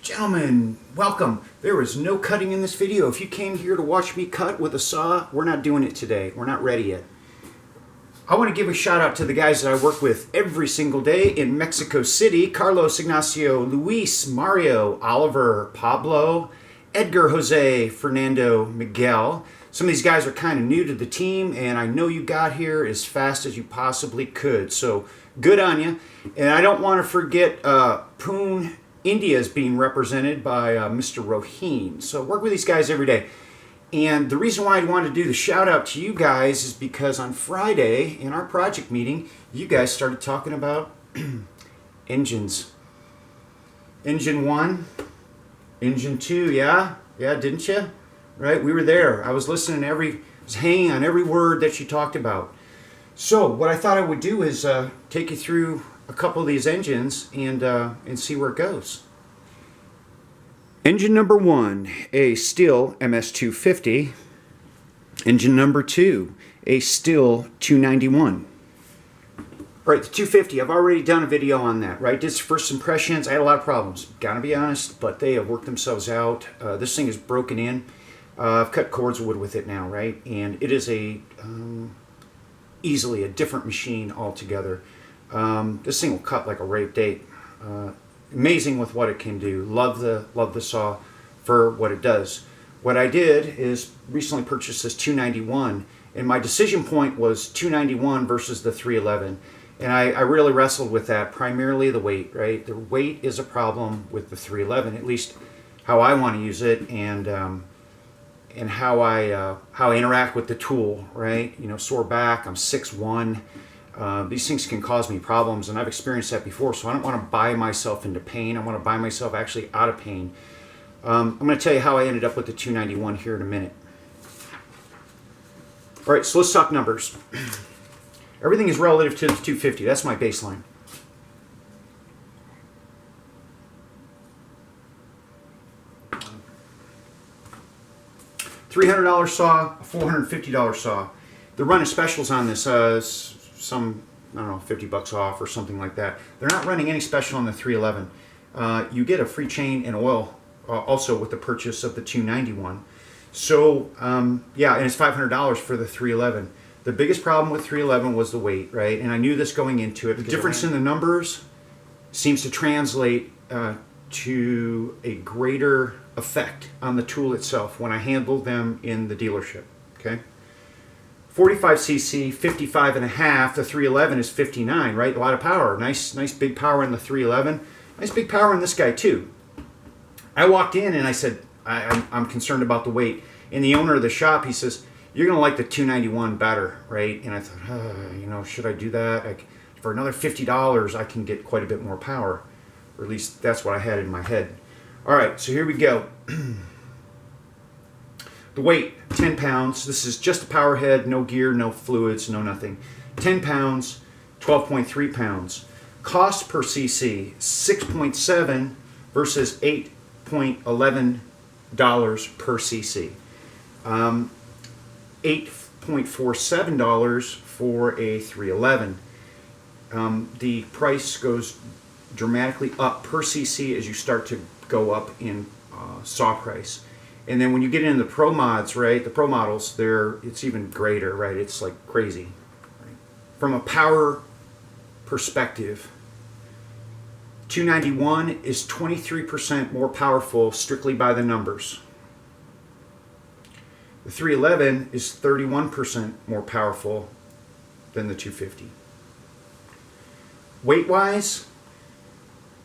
Gentlemen, welcome. There is no cutting in this video. If you came here to watch me cut with a saw, we're not doing it today. We're not ready yet. I want to give a shout out to the guys that I work with every single day in Mexico City. Carlos, Ignacio, Luis, Mario, Oliver, Pablo, Edgar, Jose, Fernando, Miguel. Some of these guys are kind of new to the team, and I know you got here as fast as you possibly could. So good on you. And I don't want to forget Poon India is being represented by Mr. Roheen. So work with these guys every day. And the reason why I wanted to do the shout out to you guys is because on Friday in our project meeting, you guys started talking about engines. Engine 1, Engine 2, yeah, didn't you? Right, we were there. I was listening I was hanging on every word that you talked about. So what I thought I would do is take you through a couple of these engines and see where it goes. Engine number 1, a Stihl MS250. Engine number 2, a Stihl 291. All right, the 250, I've already done a video on that, right? This first impressions, I had a lot of problems, gotta be honest, but they have worked themselves out. This thing is broken in. I've cut cords of wood with it now, right? And it is easily a different machine altogether. This thing will cut like a rape date. Amazing with what it can do. Love the saw for what it does. What I did is recently purchased this 291, and my decision point was 291 versus the 311. And I really wrestled with that, primarily the weight, right? The weight is a problem with the 311, at least how I want to use it, and how I interact with the tool, right? You know, sore back, I'm 6'1". These things can cause me problems, and I've experienced that before, so I don't want to buy myself into pain. I want to buy myself actually out of pain. I'm going to tell you how I ended up with the 291 here in a minute. All right, so let's talk numbers. Everything is relative to the 250. That's my baseline. $300 saw, a $450 saw. They're running specials on this. Some, I don't know, 50 bucks off or something like that. They're not running any special on the 311. You get a free chain and oil also with the purchase of the 291. So yeah, and it's $500 for the 311. The biggest problem with 311 was the weight, right? And I knew this going into it. The difference in the numbers seems to translate to a greater effect on the tool itself when I handled them in the dealership, okay? 45cc, 55 and a half, the 311 is 59, right? A lot of power, nice big power in the 311. Nice big power in this guy too. I walked in and I said, I'm concerned about the weight. And the owner of the shop, he says, you're gonna like the 291 better, right? And I thought, you know, should I do that? For another $50, I can get quite a bit more power. Or at least that's what I had in my head. All right, so here we go. The weight, 10 pounds. This is just a power head, no gear, no fluids, no nothing. 10 pounds, 12.3 pounds. Cost per cc, 6.7 versus $8.11 per cc. $8.47 for a 311. The price goes dramatically up per cc as you start to go up in saw price. And then when you get into the pro mods, right, the pro models, it's even greater, right? It's like crazy. Right? From a power perspective, 291 is 23% more powerful strictly by the numbers. The 311 is 31% more powerful than the 250. Weight-wise,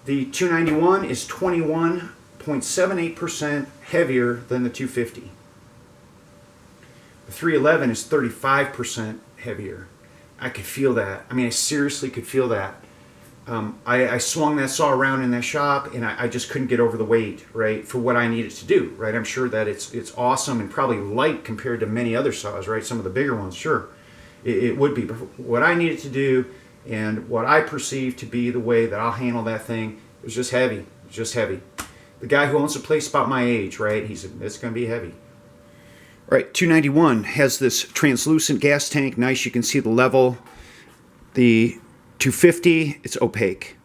the 291 is 21.78% heavier than the 250. The 311 is 35% heavier. I could feel that. I mean, I seriously could feel that. I swung that saw around in that shop, and I just couldn't get over the weight, right, for what I needed to do, right? I'm sure that it's awesome and probably light compared to many other saws, right? Some of the bigger ones, sure, it would be. But what I needed to do and what I perceive to be the way that I'll handle that thing, it was just heavy. Just heavy. The guy who owns the place about my age, right? He said, it's going to be heavy. Right, 291 has this translucent gas tank. Nice, you can see the level. The 250, it's opaque.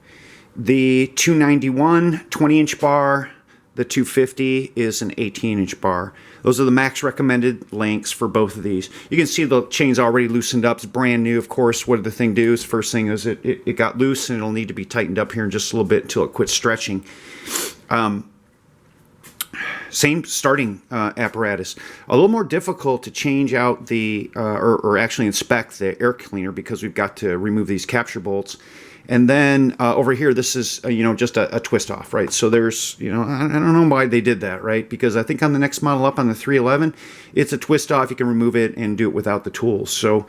The 291 20-inch bar, the 250 is an 18-inch bar. Those are the max recommended lengths for both of these. You can see the chain's already loosened up. It's brand new, of course. What did the thing do? First thing is it got loose, and it'll need to be tightened up here in just a little bit until it quits stretching. Same starting apparatus. A little more difficult to change out the, or actually inspect the air cleaner, because we've got to remove these capture bolts. And then over here, this is, just a twist off, right? So there's, I don't know why they did that, right? Because I think on the next model up on the 311, it's a twist off. You can remove it and do it without the tools. So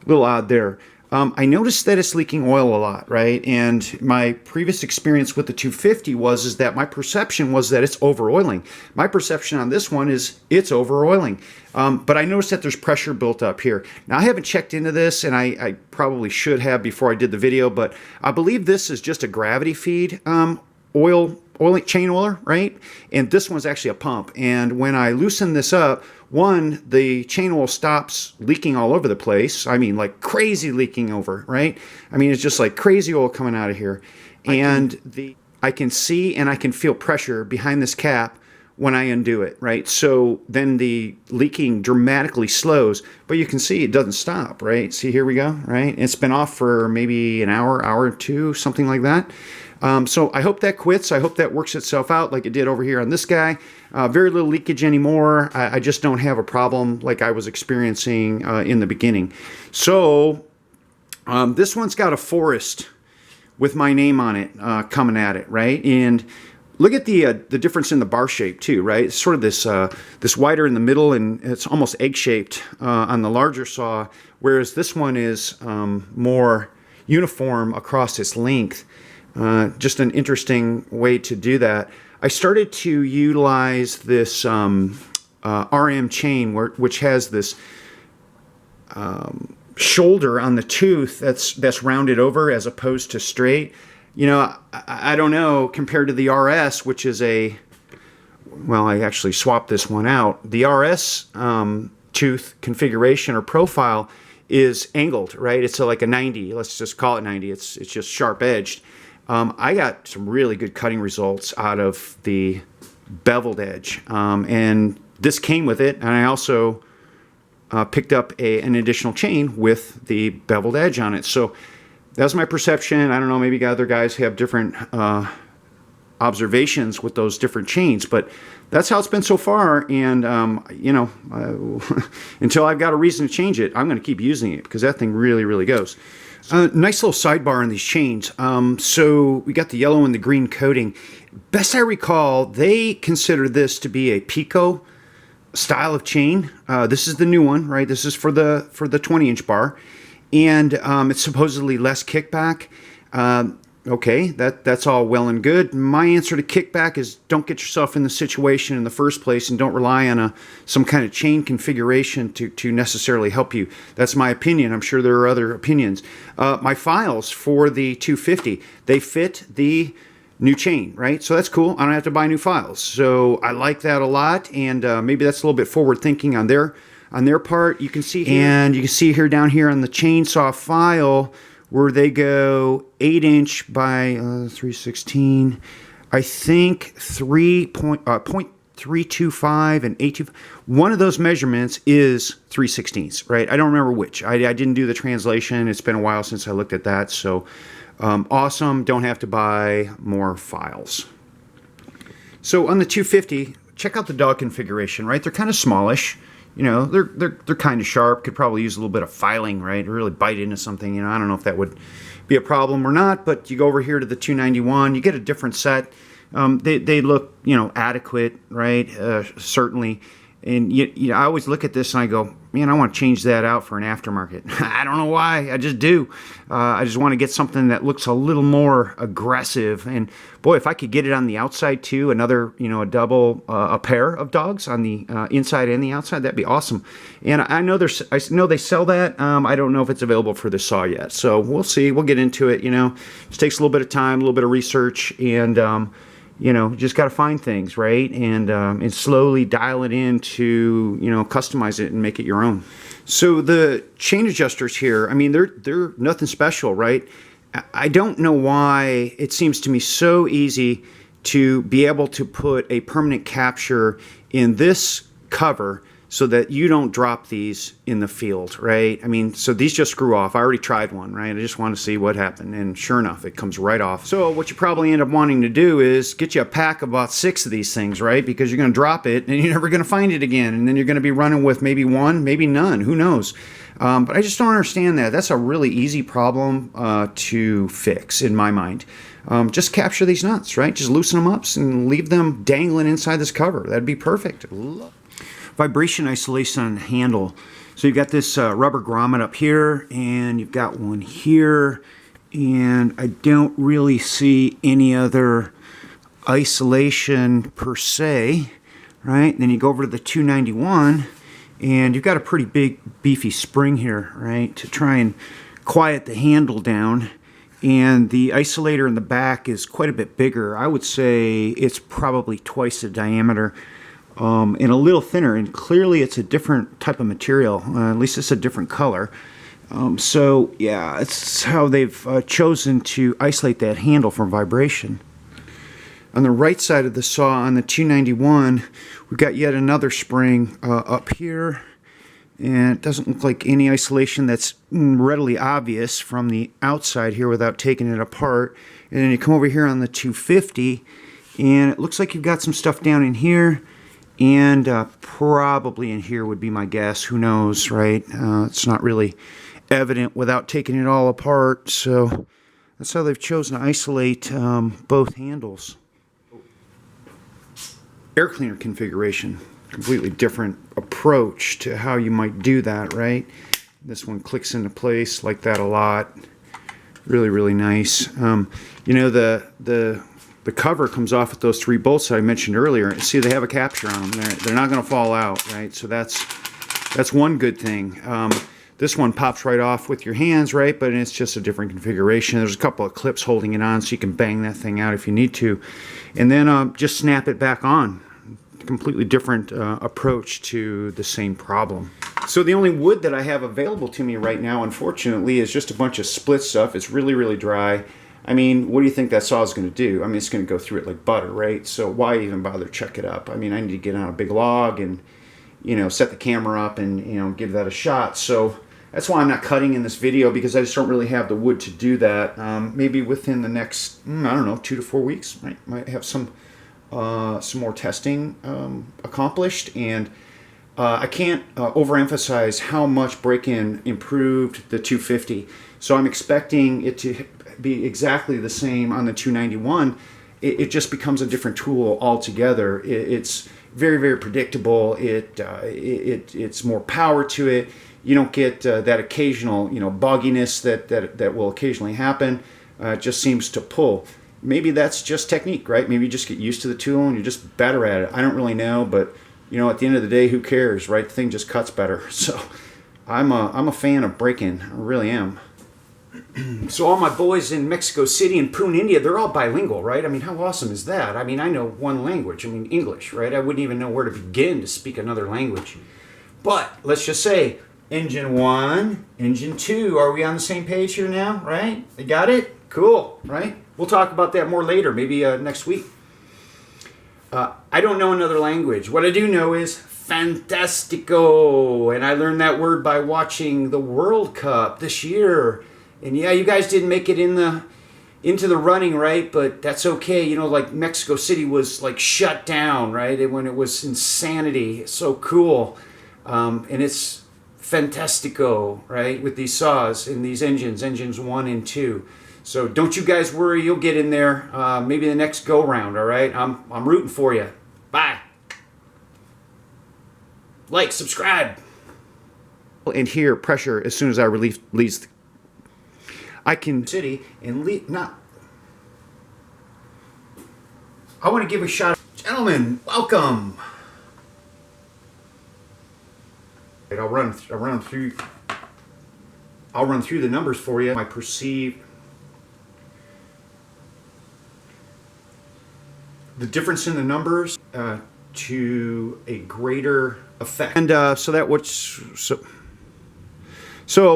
a little odd there. I noticed that it's leaking oil a lot, right? And my previous experience with the 250 is that my perception was that it's over-oiling. My perception on this one is it's over-oiling. But I noticed that there's pressure built up here. Now, I haven't checked into this, and I probably should have before I did the video, but I believe this is just a gravity feed chain oiler, right? And this one's actually a pump. And when I loosen this up, the chain oil stops leaking all over the place. I mean, like crazy leaking over, right? I mean, it's just like crazy oil coming out of here. And I can see and I can feel pressure behind this cap when I undo it, right? So then the leaking dramatically slows, but you can see it doesn't stop, right? See, here we go, right? It's been off for maybe an hour or two, something like that. So I hope that quits. I hope that works itself out like it did over here on this guy. Very little leakage anymore. I just don't have a problem like I was experiencing in the beginning. So this one's got a forest with my name on it coming at it, right? And look at the difference in the bar shape too, right? It's sort of this wider in the middle, and it's almost egg-shaped on the larger saw, whereas this one is more uniform across its length. Just an interesting way to do that. I started to utilize this RM chain, which has this shoulder on the tooth that's rounded over as opposed to straight. I don't know, compared to the RS, which is I actually swapped this one out. The RS tooth configuration or profile is angled, right? It's like a 90. Let's just call it 90. It's just sharp edged. I got some really good cutting results out of the beveled edge, and this came with it. And I also picked up an additional chain with the beveled edge on it. So that's my perception. I don't know, maybe other guys have different observations with those different chains, but that's how it's been so far. And until I've got a reason to change it, I'm going to keep using it because that thing really, really goes. Nice little sidebar on these chains. So we got the yellow and the green coating. Best I recall, they consider this to be a Pico style of chain. This is the new one, right? This is for the 20-inch bar, and it's supposedly less kickback. Okay, that's all well and good. My answer to kickback is don't get yourself in the situation in the first place, and don't rely on some kind of chain configuration to necessarily help you. That's my opinion. I'm sure there are other opinions. My files for the 250, they fit the new chain, right? So that's cool. I don't have to buy new files. So I like that a lot, and maybe that's a little bit forward thinking on their part. You can see here, and you can see here down here on the chainsaw file where they go 8-inch by 316, I think 0.325 and 825. One of those measurements is 3/16, right? I don't remember which. I didn't do the translation. It's been a while since I looked at that. So awesome. Don't have to buy more files. So on the 250, check out the dog configuration, right? They're kind of smallish. They're kind of sharp. Could probably use a little bit of filing, right? Or really bite into something. I don't know if that would be a problem or not. But you go over here to the 291, you get a different set. They look, adequate, right? Certainly. And I always look at this and I go, man, I want to change that out for an aftermarket. I don't know why. I just do. I just want to get something that looks a little more aggressive. And boy, if I could get it on the outside too, another, a pair of dogs on the inside and the outside, that'd be awesome. And I know they sell that. I don't know if it's available for the saw yet. So we'll see. We'll get into it. Just takes a little bit of time, a little bit of research, and just got to find things, right? And slowly dial it in to, customize it and make it your own. So the chain adjusters here, I mean, they're nothing special, right? I don't know why it seems to me so easy to be able to put a permanent capture in this cover so that you don't drop these in the field, right? I mean, so these just screw off. I already tried one, right? I just want to see what happened, and sure enough, it comes right off. So what you probably end up wanting to do is get you a pack of about 6 of these things, right? Because you're going to drop it, and you're never going to find it again, and then you're going to be running with maybe one, maybe none, who knows? But I just don't understand that. That's a really easy problem to fix, in my mind. Just capture these nuts, right? Just loosen them up and leave them dangling inside this cover. That'd be perfect. Vibration isolation on the handle. So you've got this rubber grommet up here, and you've got one here, and I don't really see any other isolation per se, right? Then you go over to the 291, and you've got a pretty big beefy spring here, right, to try and quiet the handle down. And the isolator in the back is quite a bit bigger. I would say it's probably twice the diameter. And a little thinner, and clearly it's a different type of material, at least it's a different color. So yeah, it's how they've chosen to isolate that handle from vibration. On the right side of the saw, on the 291, we've got yet another spring up here, and it doesn't look like any isolation that's readily obvious from the outside here without taking it apart. And then you come over here on the 250, and it looks like you've got some stuff down in here, and probably in here would be my guess. Who knows, right? It's not really evident without taking it all apart. So that's how they've chosen to isolate both handles. Air cleaner configuration. Completely different approach to how you might do that, right? This one clicks into place like that a lot. Really, really nice. You know, the cover comes off with those 3 bolts that I mentioned earlier. See, they have a capture on them. They're not going to fall out, right? So that's one good thing. This one pops right off with your hands, right? But it's just a different configuration. There's a couple of clips holding it on, so you can bang that thing out if you need to. And then just snap it back on. Completely different approach to the same problem. So the only wood that I have available to me right now, unfortunately, is just a bunch of split stuff. It's really, really dry. I mean, what do you think that saw is going to do? I mean, it's going to go through it like butter, right? So why even bother chuck it up? I mean, I need to get on a big log and, you know, set the camera up and, you know, give that a shot. So that's why I'm not cutting in this video, because I just don't really have the wood to do that. Maybe within the next, I don't know, 2 to 4 weeks, might have some more testing accomplished. And I can't overemphasize how much break-in improved the 250. So I'm expecting it to be exactly the same on the 291. It just becomes a different tool altogether. It's very, very predictable. It's more power to it. You don't get that occasional, you know, bogginess that will occasionally happen. It just seems to pull. Maybe that's just technique, right? Maybe you just get used to the tool and you're just better at it. I don't really know, but you know, at the end of the day, who cares, right? The thing just cuts better. So I'm a fan of break-in. I really am. So all my boys in Mexico City and Pune, India, they're all bilingual, right? I mean, how awesome is that? I mean, I know one language. I mean, English, right? I wouldn't even know where to begin to speak another language. But let's just say, engine 1, engine 2, are we on the same page here now, right? You got it? Cool, right? We'll talk about that more later, maybe next week. I don't know another language. What I do know is fantastico, and I learned that word by watching the World Cup this year. And yeah, you guys didn't make it into the running, right? But that's okay. You know, like Mexico City was like shut down, right? And when it was insanity, it's so cool. And it's fantastico, right? With these saws and these engines 1 and 2. So don't you guys worry, you'll get in there. Maybe the next go round, all right? I'm rooting for you. Bye. Like, subscribe. And here, pressure as soon as I release. I can city and leave. Not. I want to give a shout. Gentlemen, welcome. I'll run through the numbers for you. I perceive the difference in the numbers to a greater effect, and so